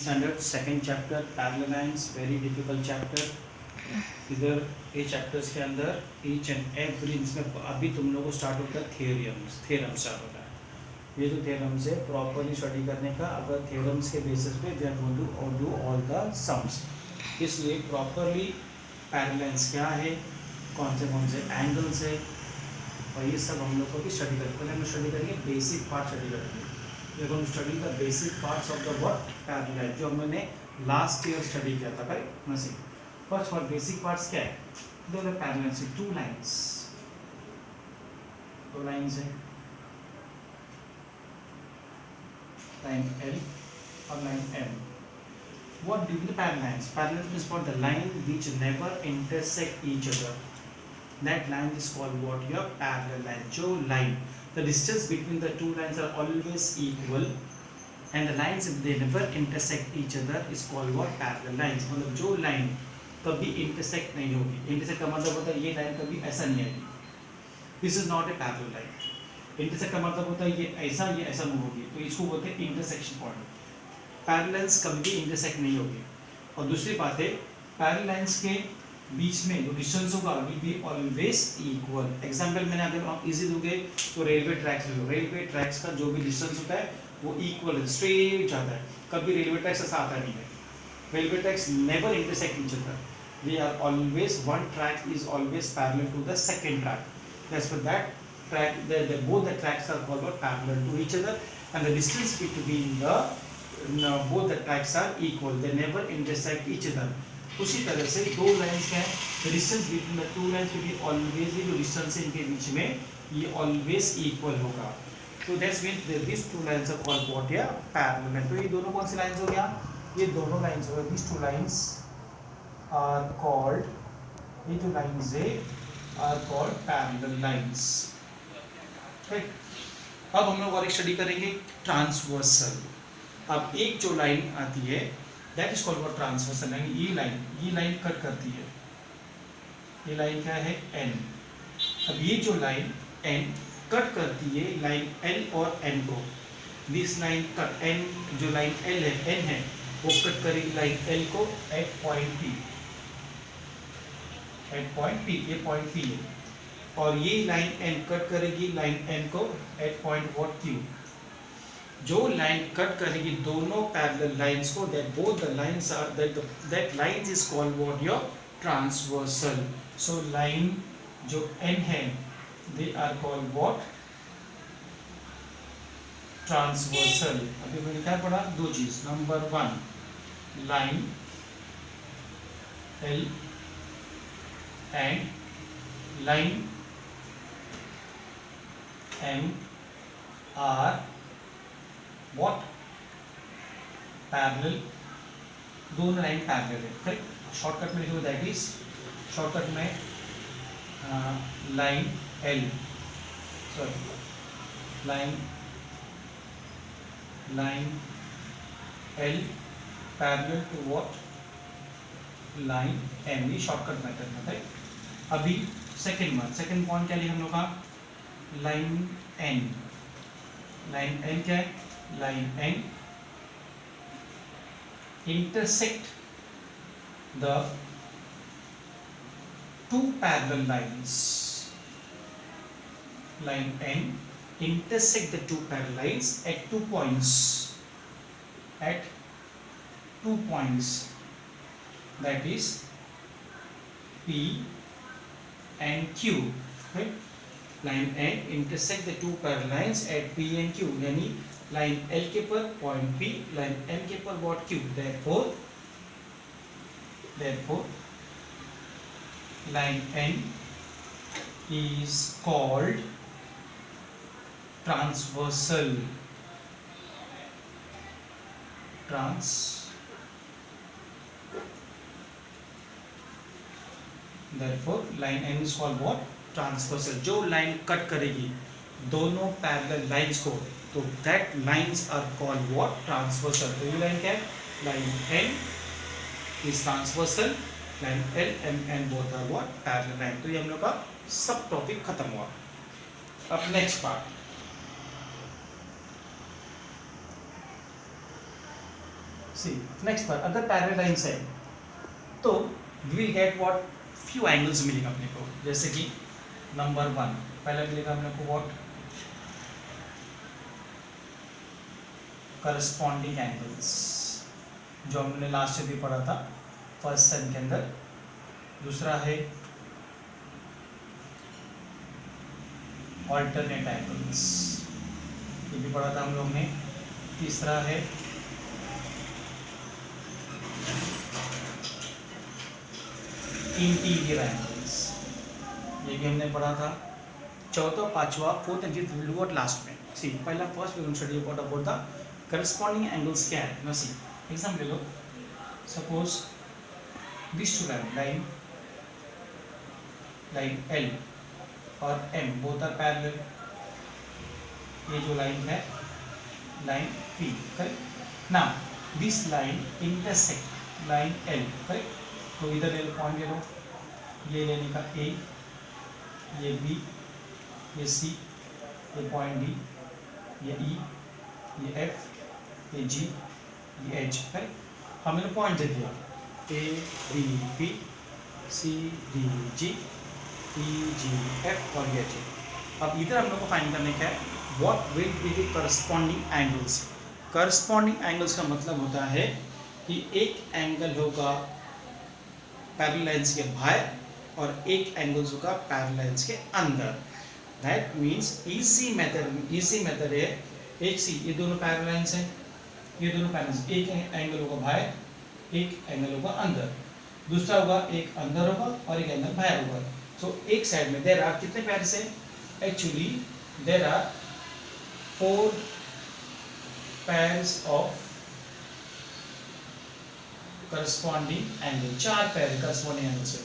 Standard second chapter parallel lines, very difficult chapter. इधर ये chapters के अंदर ईच एंड एवरी, इसमें अभी तुम लोगों को स्टार्ट होता है थ्योरम स्टार्ट होता है। ये जो थ्योरम्स है प्रॉपरली स्टडी करने का, अगर थ्योरम्स के बेसिस पे we are going to do all the sums. इसलिए प्रॉपरली पैरेलल लाइंस क्या है, कौन से एंगल्स है, और ये सब हम लोग को भी स्टडी करेंगे। पहले हम स्टडी करेंगे बेसिक पार्ट स्टडी करेंगे। We are going to study the basic parts of the what parallel line, जो हमने लास्ट ईयर स्टडी किया था। भाई नसी फर्स्ट फॉर बेसिक पार्ट्स क्या है, दो पैरेलल लाइंस, टू लाइंस है, लाइन L और line M. What do the parallel lines? Parallel is for the line which never intersect each other. That line is called what? Your parallel line. जो line, the distance between the two lines are always equal, and the lines if they never intersect each other is called what? Parallel lines. मतलब जो line कभी intersect नहीं होगी, intersect का मतलब होता है ये line कभी ऐसा नहीं आएगी, this is not a parallel line. Intersect का मतलब होता है ये ऐसा मूव होगी, तो इसको बोलते हैं इंटरसेक्शन पॉइंट। पैरेलल लाइंस कभी भी इंटरसेक्ट नहीं होगी। और दूसरी बात है, पैरेलल लाइंस के बीच में जो डिस्टेंस होगा will be always equal. Example मैंने अगर इजी दूंगे तो रेलवे ट्रैक्स ले लो, रेलवे ट्रैक्स का जो भी डिस्टेंस होता है वो इक्वल स्ट्रेट जाता है, कभी रेलवे ट्रैक्स ऐसा आता नहीं है। Railway tracks never intersect each other, they are always, one track is always parallel to the second track, that's for that track both the tracks are called parallel to each other, and the distance between the both the tracks are equal, they never intersect each other. उसी तरह से दो lines क्या है, the distance between the two lines will be always, जो distance है इनके बीच में ये always equal होगा। तो that's means these two lines are called what? या parallel। तो ये दोनों कौन सी लाइंस हो गया, ये दोनों लाइंस हो गए, these two lines are called, ये जो लाइंस है are called parallel lines। अब हम लोग और एक स्टडी करेंगे ट्रांसवर्सल। अब एक जो लाइन आती है that is called transversal line. ये लाइन कट करती है, ये लाइन क्या है N। अब ये जो लाइन N कट करती है लाइन L और M को, दिस लाइन कट N, जो लाइन L है N है वो कट करेगी लाइन L को एट पॉइंट P, ये पॉइंट P है। और ये लाइन N कट करेगी लाइन N को एट पॉइंट व्हाट Q। जो लाइन कट करेगी दोनों पैरेलल लाइंस को, that both the lines are that lines is called what? Your transversal. So line जो N है दे आर कॉल्ड व्हाट? ट्रांसवर्सल। अभी मैंने क्या पढ़ा, दो चीज, number one line L and line M are what? Parallel, दोनों लाइन पैरेलल है, करेक्ट। शॉर्टकट में लिखो, दैट इज शॉर्टकट में line L, sorry line L parallel to what? Line M, ये शॉर्टकट मेथड में है। अभी सेकंड पॉइंट क्या लिखा हम लोग का, लाइन N क्या है, line N intersect the two parallel lines, line N intersect the two parallel lines at two points, that is P and Q, right? Line N intersect the two parallel lines at P and Q, यानी line L के पर point P, line M के पर what Q। therefore line N is called transversal, therefore line N is called what? Transversal. जो line cut करेगी दोनों parallel lines को, तो that lines are called what? Transversal. तो ये लाइन क्या है, line N is transversal, line L M N both are what? Parallel line. तो ये हम लोग का सब टॉपिक खत्म हुआ। अब नेक्स्ट पार्ट, सी नेक्स्ट पर अगर पैरेलल लाइन्स है तो we will get what few angles मिलेगा अपने को, जैसे कि नंबर 1 पहला मिलेगा अपने को व्हाट करस्पॉन्डिंग एंगल्स, जो हमने लास्ट में भी पढ़ा था फर्स्ट सेम के अंदर। दूसरा है ऑल्टरनेट एंगल्स, ये भी पढ़ा था हम लोग ने। तीसरा है इंटीरियर एंगल्स, ये भी हमने पढ़ा था। चौथा, पांचवा, fourth and fifth will do last में। सी पहला first we will study about the corresponding angles क्या है ना। सी एग्जाम ले लो, suppose this two line L और M बोथ आर पैरेलल। ये जो लाइन है line P, correct. Now this line intersect line L, correct. तो इधर ले लो, पॉइंट ले लो, ये लेने का A, ये B, ये C, ये पॉइंट D, ये E, ये F, ये G, ये H, करेक्ट। हमने पॉइंट दे दिया A B B C D G E G F और ये H। अब इधर हम लोग को फाइंड करने का है what will be the corresponding angles. Corresponding angles का मतलब होता है कि एक एंगल होगा पैरेलल लाइंस के बाहर और एक एंगल होगा पैरेलल लाइंस के अंदर। दैट मीन्स इजी मेथड है। एक सी ये दोनों पैरेलल लाइंस हैं, ये दोनों पैरेलल, एक एंगल होगा बाहर, एक एंगल होगा अंदर। दूसरा होगा एक अंदर होगा और एक एंगल बाहर होगा। सो एक साइड में देयर आर कितने पैर्स हैं? Actually there are 4 pairs of corresponding angle, 4 पैर corresponding angles है।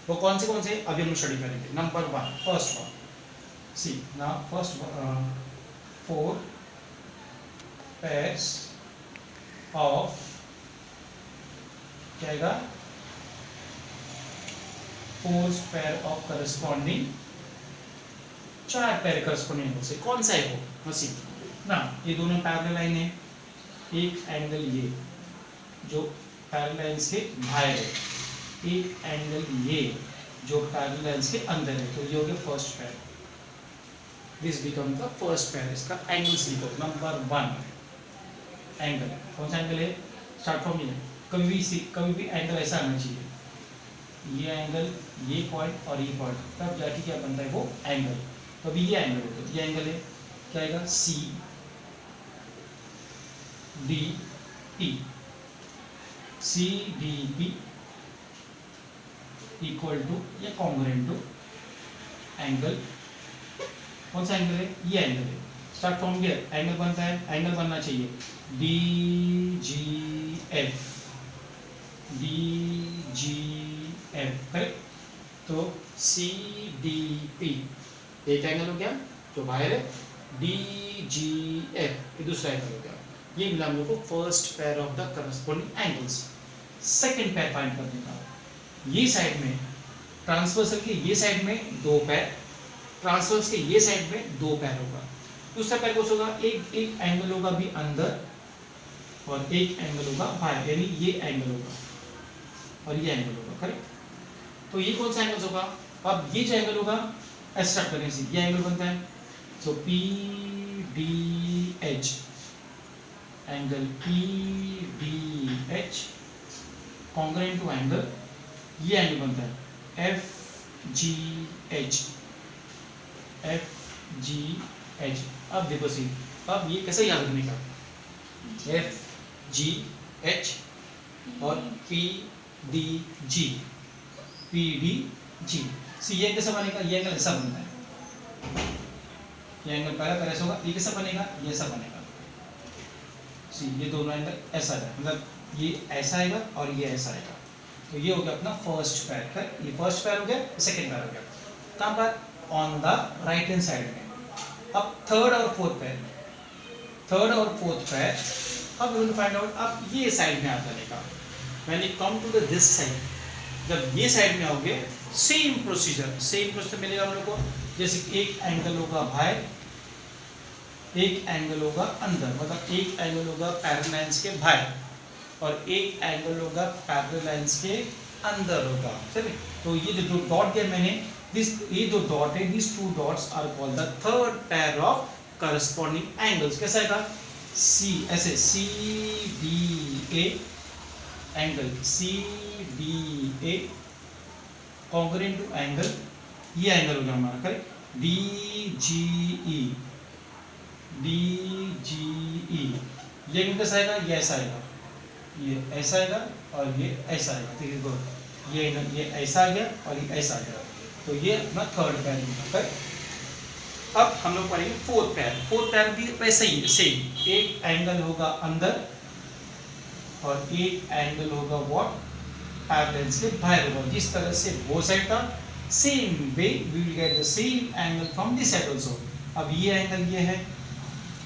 वो कौन से अभी हम स्टडी करेंगे। Number 1, first one, see now first 4 pairs of क्या आएगा? 4 pair of corresponding, 4 पैर करस्पॉन्डिंग एंगल से। कौन सा है वो? सी ना, ये दोनों पैरेलल लाइन है, एक एंगल ये जो पैरेलल लाइंस के बाहर है, एक एंगल ये जो पैरेलल लाइंस के अंदर है। तो ये हो गया फर्स्ट पैर, दिस बिकम द फर्स्ट पैर। इसका एंगल्स लिखो। नंबर 1 एंगल, कौन सा एंगल है? स्टार्ट फ्रॉम ये, कभी भी एंगल ऐसा आना चाहिए, ये एंगल, ये पॉइंट और ये पॉइंट, तब जाके क्या बनता है वो एंगल। तो अभी ये एंगल है, तो ये एंगल है, क्या आएगा? C D P, C D P equal to या कॉन्ग्रुएंट टू एंगल, कौन सा एंगल है? ये एंगल है। स्टार्ट फ्रॉम हियर, एंगल बनता है, एंगल बनना चाहिए D G F, D G F, correct. तो सी डी पी एक एंगल हो गया जो बाहर है, डी जी एफ ये दूसरा एंगल हो गया। ये मिला हम लोग को first pair of the corresponding angles. Second pair find करने का, ये साइड में ट्रांसवर्सल के ये साइड में 2 पैर, ट्रांसवर्स के ये साइड में 2 पैर होगा। दूसरा पैर कौन सा होगा? एक एंगल होगा भी अंदर और एक एंगल होगा बाहर, यानी ये एंगल होगा और ये एंगल होगा, करेक्ट। तो ये कौन सा एंगल होगा? अब ये जो एंगल होगा ऐसा करने से ये एंगल बनता है। So P D H, angle P D H congruent to angle, ये एंगल बनता है F G H, F G H. अब देखो सी, अब ये कैसे याद रखने का? एफ जी एच और P D G, P D G. See ये कैसे बनेगा? ये एंगल ऐसा बनता है, ये एंगल पहला ऐसा होगा, ये कैसा बनेगा? ये ऐसा बनेगा। सी ये दोनों एंगल ऐसा है, मतलब ये ऐसा आएगा और ये ऐसा आएगा। तो ये हो गया अपना फर्स्ट पैर का, ये फर्स्ट पैर हो गया, सेकंड पैर हो गया। कहाँ पर? On the right hand side में। अब थर्ड और फोर्थ पैर, थर्ड और फोर्थ पैर, अब वी विल फाइंड आउट। अब ये साइड में आता रहेगा, when you come to the this side, जब ये साइड में आओगे सेम प्रोसीजर मिलेगा हम लोग को। जैसे एक एंगल होगा बाहर, एक एंगल होगा अंदर, मतलब एक एंगल होगा पैरेलल लाइंस के बाहर और एक एंगल होगा पैरेलल लाइंस के अंदर होगा। चलिए, तो ये जो डॉट दिया मैंने, ये जो डॉट है, this two dots are called the third pair of corresponding angles. कैसा आएगा? सी, ऐसे C D A angle, C D A concurrent to angle, ये एंगल हो गया हमारा, correct, D G E, D G E, ये angle कैसा आएगा? ये ऐसा आएगा, ये ऐसा आएगा और ये ऐसा आएगा। ठीक है, ये एंगल, ये ऐसा आ गया और ये ऐसा आ गया, तो ये अपना थर्ड पेयर होगा। अब हम लोग पढ़ेंगे फोर्थ पेयर। फोर्थ पेयर भी वैसे ही सेम, एक एंगल होगा अंदर और एक एंगल होगा व्हाट, पैरेलल के बाहर होगा। जिस तरह से वो साइड था, same way we will get the same angle from this side also. अब ये एंगल ये है,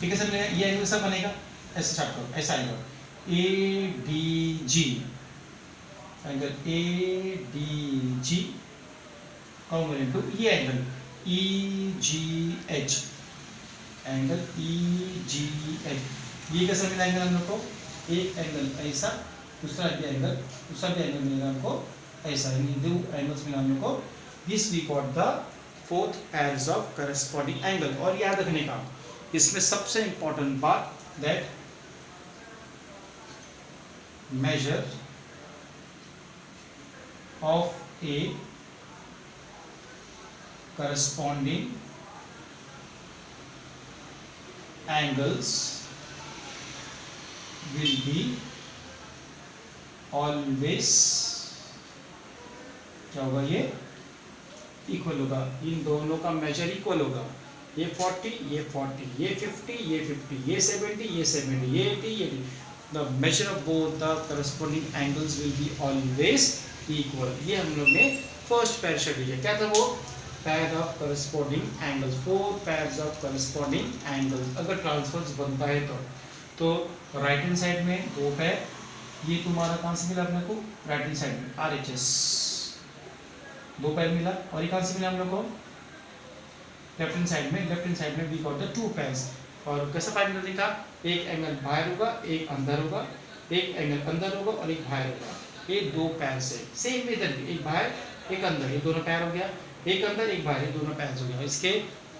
ठीक है सर, ये एंगल सब बनेगा, ऐसे स्टार्ट करो, ऐसा आएगा A D G, angle A D G congruent to ये angle E G H, angle E G H. ये कैसा मिला एंगल हम लोग को? एक एंगल ऐसा, दूसरा भी एंगल, दूसरा भी एंगल मिलेगा हमको ऐसा, दो एंगल्स मिला हम लोग को। This we got the fourth pairs of corresponding angle. और याद रखने का इसमें सबसे इंपॉर्टेंट बात, that measure of a corresponding angles will be always, क्या होगा? ये इक्वल होगा, इन दोनों का मेजर इक्वल होगा। ये 40, ये 40, ये 50, ये 50, ये 70, ये 70, ये 80, ये 80। The measure of both the corresponding angles will be always equal। ये हम लोग ने फर्स्ट पेयर शेड्यूल किया। क्या था वो? Pair of corresponding angles, 4 pairs of corresponding angles। अगर ट्रांसफर्स बनता है तो राइट हैंड साइड में 2 पेयर, ये तुम्हारा कहाँ से मिला अपने को? राइट हैंड साइड में RHS 2 पेयर मिला। और ये कहाँ से मिला हम लोग को? लेफ्ट हैंड साइड में, लेफ्ट हैंड साइड में वी गॉट द 2 पेयर्स। और कैसा फाइंड करने का? एक एंगल बाहर होगा, एक अंदर होगा, एक एंगल अंदर होगा और एक बाहर होगा। ये 2 पेयर से सेम इधर भी, एक बाहर एक अंदर, ये दोनों पेयर हो गया, एक अंदर एक बाहर, ये दोनों पेयर हो गया। इसके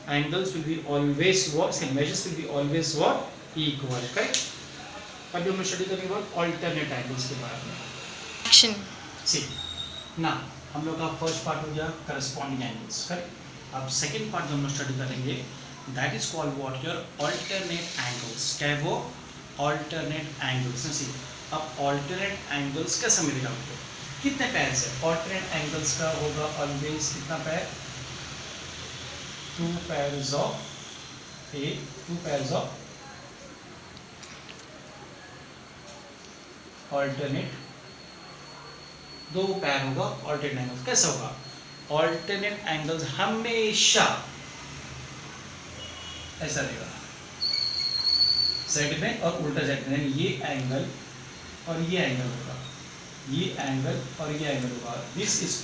angles will be always what, say measures will be always what, equal. Correct. अब हम स्टडी करेंगे व्हाट, अल्टरनेट एंगल्स के बारे में। एक्शन। सी ना, हम लोग का फर्स्ट पार्ट हो गया करस्पॉन्डिंग एंगल्स। करेक्ट। अब सेकंड पार्ट जो हम स्टडी करेंगे, that is called what, your alternate angles। क्या है वो? alternate angles। सी, अब alternate angles कैसे मिलेगा आपको? कितने पेयर है? alternate angles का होगा ऑलवेज कितना pair? 2 pairs of A, 2 pairs of alternate, 2 pair होगा alternate angles। कैसा होगा? alternate angles हमेशा ऐसा रहेगा साइड में और उल्टा साइड में, ये एंगल और ये एंगल होगा, ये एंगल और ये एंगल होगा। This is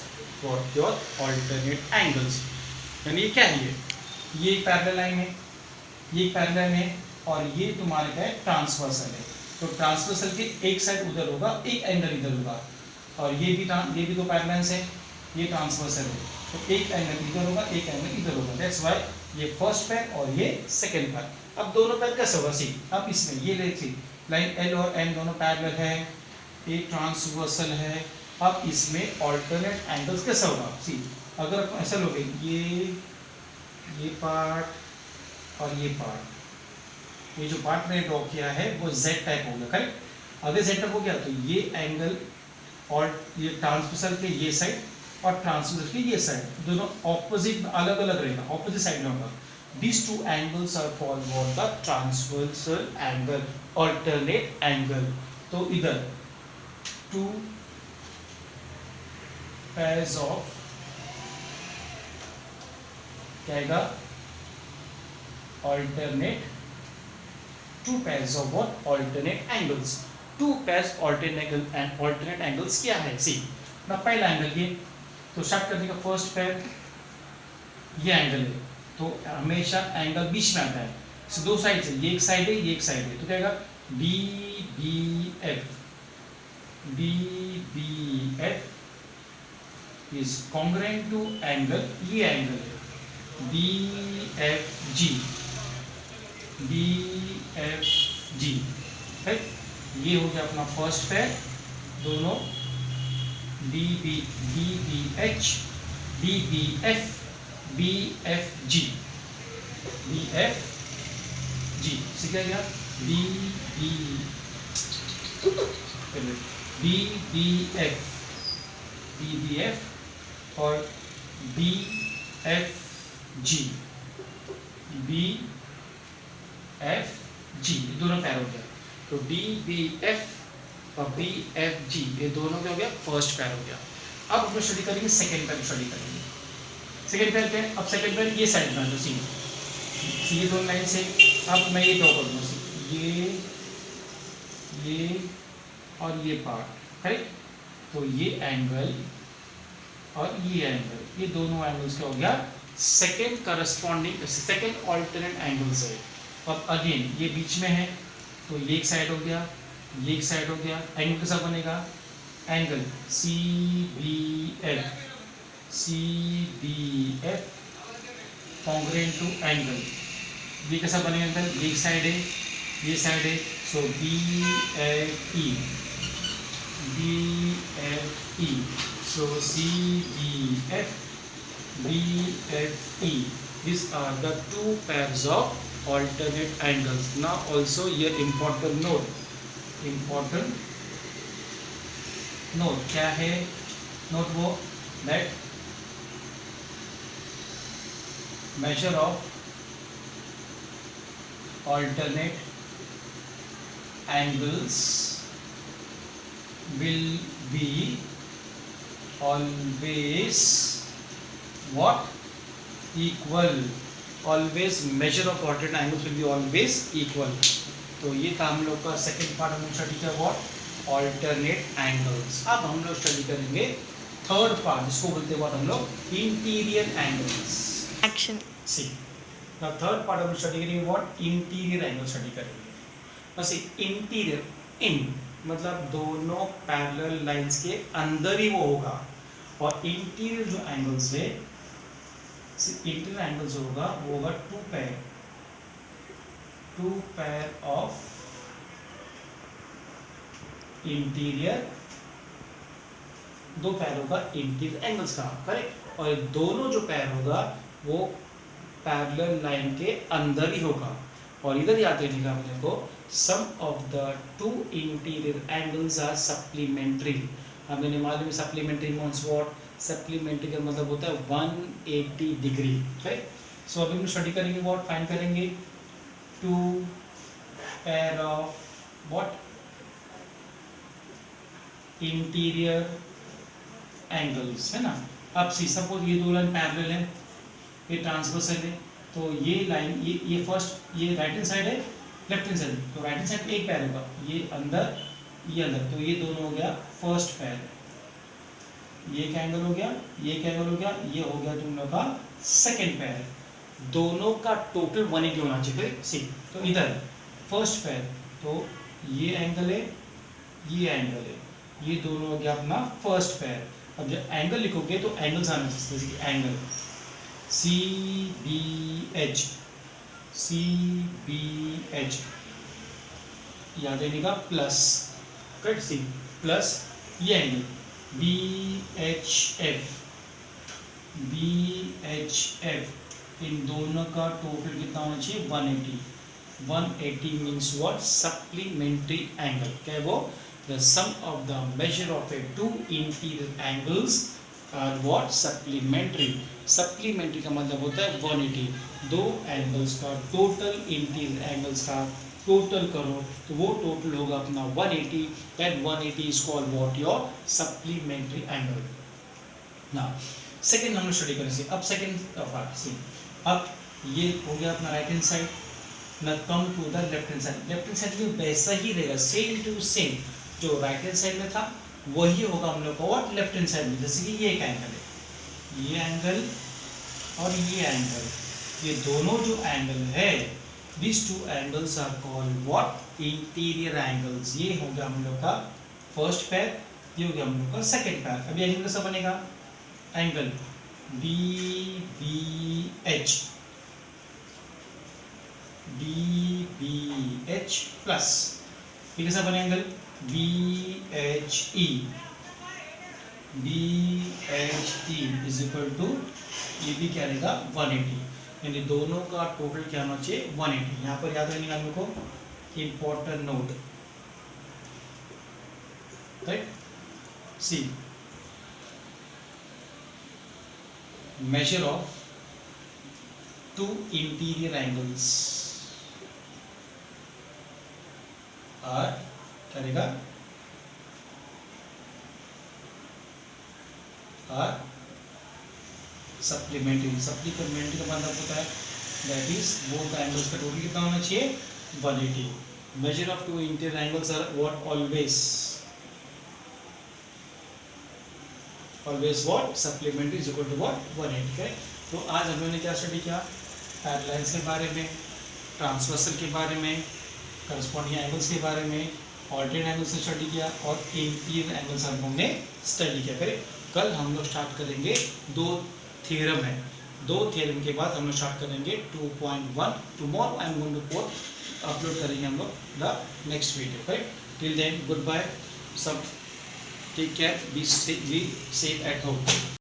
what your alternate angles. यानी ये क्या है? ये एक पैरेलल लाइन है, ये एक पैरेलल लाइन है और ये तुम्हारे क्या है? ट्रांसवर्सल है। तो ट्रांसवर्सल के एक साइड उधर होगा, एक एंगल इधर होगा, और ये भी 2 पैरेलल्स है, ये ट्रांसवर्सल है, तो एक एंगल इधर होगा, एक एंगल इधर होगा। दैट्स व्हाई ये फर्स्ट पेयर और ये सेकंड पेयर। अब दोनों पेयर कैसे होगा? सी, अब इसमें ये देखिए लाइन L और N दोनों पैरेलल है, एक ट्रांसवर्सल है। अब इसमें अल्टरनेट एंगल्स कैसा होगा? सी, अगर ऐसा लोगे, ये पार्ट और ये पार्ट, ये जो पार्ट मैंने ड्रॉ किया है वो Z टाइप हो गया। करेक्ट। अगर Z टाइप हो गया तो ये एंगल और ये ट्रांसवर्सल के ये साइड और ट्रांसवर्सल की ये साइड दोनों ऑपोजिट, अलग अलग रहेगा, ऑपोजिट साइड में होगा। These 2 angles are called what, the transversal angle, alternate angle। तो इधर 2 pairs of क्या आएगा? alternate, 2 pairs of what, alternate angles। 2 pairs alternate angles क्या है? सी, ना पहला एंगल ये, तो स्टार्ट करने का फर्स्ट पेयर ये एंगल है, तो हमेशा एंगल बीच में आता है। तो 2 साइड से, ये एक साइड है, ये एक साइड है, तो क्या आएगा? BBF। DBF is congruent to angle, ये एंगल है BFG, BFG, राइट। ये हो गया अपना फर्स्ट पेयर, दोनों DBH, DBF, BFG, BFG, सीखा गया BBF, BBF और BFG, BFG, ये दोनों पैर हो गया। तो DBF और BFG ये दोनों क्या हो गया, फर्स्ट पैर हो गया। अब हम स्टडी करेंगे सेकंड पैर, स्टडी करेंगे सेकंड पैर पे। अब सेकंड पैर ये साइड में, जो सी ये दोनों लाइन से, अब मैं ये ड्रॉ करूँगा, ये और ये पार्ट, करेक्ट। तो ये एंगल और ये एंगल, ये दोनों एंगल्स क्या हो गया, second corresponding, second alternate angles है। अब अगेन ये बीच में है, तो ये एक साइड हो गया, ये एक साइड हो गया। एंगल कैसा बनेगा, angle CBF, CBF congruent to angle, ये कैसा बनेगा एंगल, ये एक साइड है, ये साइड है, सो BFE, BFE, so CBF, BFE, these are the two pairs of alternate angles. Now also here important note क्या है, note वो that measure of alternate angles will be always what, equal, always measure of alternate angles will be always equal। तो ये था हम लोग का second part, हम लोग स्टडी किया व्हाट, alternate angles। अब हम लोग स्टडी करेंगे थर्ड पार्ट, जिसको बोलते हैं हम लोग interior angles. Action see the third part हम स्टडी करेंगे व्हाट, इंटीरियर एंगल स्टडी करेंगे। बस इंटीरियर, इन मतलब दोनों पैरेलल लाइंस के अंदर ही वो होगा, और इंटीरियर जो एंगल्स है, इंटीरियर एंगल्स होगा वो होगा टू पैर ऑफ इंटीरियर, दो पैर होगा इंटीरियर एंगल्स का, करेक्ट। और दोनों जो पैर होगा वो पैरेलल लाइन के अंदर ही होगा। और इधर याद रखिएगा अपने को, sum of the two interior angles are supplementary. हमें मालूम है सप्लीमेंट्री मीन्स व्हाट, सप्लीमेंट्री का मतलब होता है 180 डिग्री, राइट। सो अभी हम स्टडी करेंगे व्हाट, फाइंड करेंगे two pair of what, interior angles, है ना। अब सी सपोज ये दो लाइन पैरेलल है, ये ट्रांसवर्सल है, तो ये लाइन, ये फर्स्ट, ये राइट हैंड साइड है, लेफ्ट हैंड साइड, तो राइट हैंड साइड एक पैर होगा, ये अंदर, ये अंदर, तो ये दोनों हो गया फर्स्ट पैर, ये एक एंगल हो गया, ये एक एंगल हो गया, ये हो गया तुम लोग का सेकंड पैर। दोनों का टोटल 180 होना चाहिए, सी। तो इधर फर्स्ट पैर, तो ये एंगल है, ये एंगल है, ये दोनों हो गया अपना फर्स्ट पैर। अब जब एंगल लिखोगे तो एंगल्स आना चाहिए, जैसे कि एंगल CBH, CBH याद रखिएगा, प्लस, करेक्ट, सी प्लस ये एंगल BHF, BHF, इन दोनों का टोटल कितना होना चाहिए, 180। 180 मीन्स व्हाट, सप्लीमेंट्री एंगल। क्या है वो, the sum of the measure of a two interior angles are what, supplementary। supplementary का मतलब होता है 180, दो एंगल्स का टोटल, इंटीरियर एंगल्स का टोटल करो तो वो टोटल होगा अपना 180, that 180 is called what, your supplementary angle। now second हम लोग स्टडी करेंगे। अब सेकंड पार्ट सी, अब ये हो गया अपना राइट हैंड साइड, ना come to the left hand side. Left hand side भी वैसा ही रहेगा, सेम टू सेम, जो राइट हैंड साइड में था वही होगा हम लोग का व्हाट, लेफ्ट हैंड साइड में। जैसे कि ये एक एंगल है, ये एंगल और ये एंगल, ये दोनों जो एंगल है, these two angles are called what, interior angles. ये होगा हम लोग का फर्स्ट पैर, ये हो गया हम लोग का सेकेंड पैर। अभी एंगल कैसा बनेगा, angle B B H, B B H plus ये कैसा बने angle B H E, B H E is equal to ये भी क्या रहेगा 180, यानी दोनों का टोटल क्या होना चाहिए 180। यहाँ पर याद रखने का को important note, right. See measure of two interior angles are क्या रहेगा are supplementary, supplementary का मतलब होता है that is both the angles का टोटल कितना होना चाहिए 180। measure of two interior angles are what always what supplementary is equal to what 180 है। तो आज हम लोगों ने क्या स्टडी किया, पैरेलल्स के बारे में, ट्रांसवर्सल के बारे में, करस्पॉन्डिंग एंगल्स के बारे में, ऑल्टरनेट एंगल्स से स्टडी किया और इंटीरियर एंगल्स हम लोग ने स्टडी किया। करें कल हम लोग स्टार्ट करेंगे दो थ्योरम है, दो थ्योरम के बाद हम लोग स्टार्ट करेंगे 2.1। Tomorrow I am going to upload करेंगे हम लोग the next video. Correct, till then good bye, सब take care, be safe at home.